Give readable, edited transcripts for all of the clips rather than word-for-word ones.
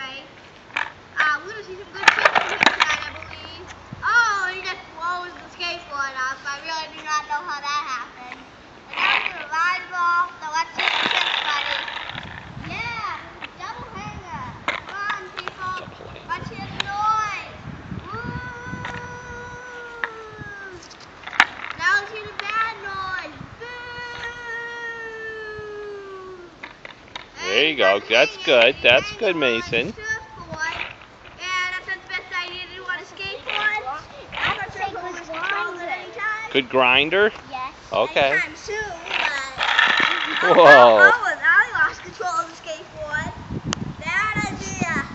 anyway, we're going to see some good tricks from him tonight, I believe. Oh, he just blows the skateboard up. I really do not know how that happened. And now we're going to ride ball. Now let's see the tricks, buddy. Yeah, double hanger. Come on, people. Let's hear the noise. Woo! Now let's hear the bad noise. Boo! There you go. That's good. That's good, Mason. Good grinder? Yes. Okay. Anytime soon, Whoa. I lost control of the skateboard. Bad idea.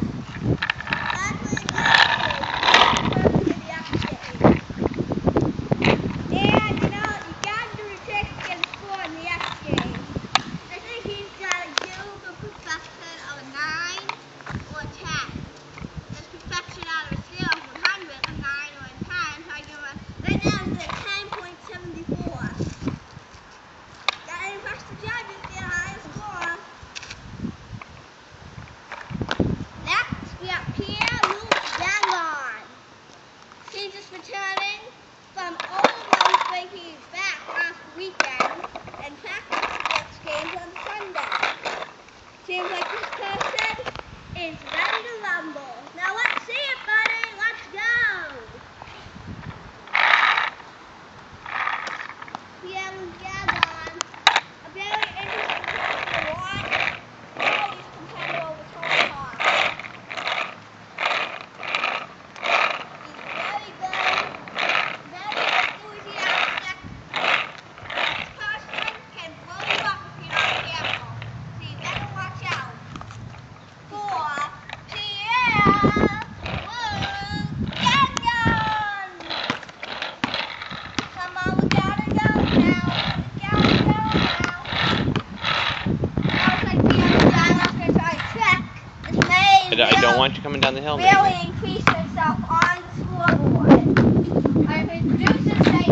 And you know, you gotta do the tricks to get a score in the X game. I think he's gotta do the perfection of a 9 or a 10. There's perfection out of a scale of 100, a 9 or a 10. So I give him right now it's at 10.74. Gotta impress the judges, get a higher score. Next, we have Pierre-Luc Gagnon. He's just returning from Oldham, where he's back last weekend and practiced sports games on Sunday. Seems like this person is ready to rumble. Now let's see it, buddy. Let's go. Pierre-Luc Gagnon, a very interesting person to watch. Always competitive over Tony Hawk. He's very good, very enthusiastic. This person can blow you up if you're not careful. So you better watch out. For Pierre-Luc Gagnon! Come on, we gotta go now. We gotta go now. Now it's like Pierre-Luc Gagnon's gonna try a trick. This may I don't want you coming down the hill, Mason. really increase herself on the scoreboard. Our producers say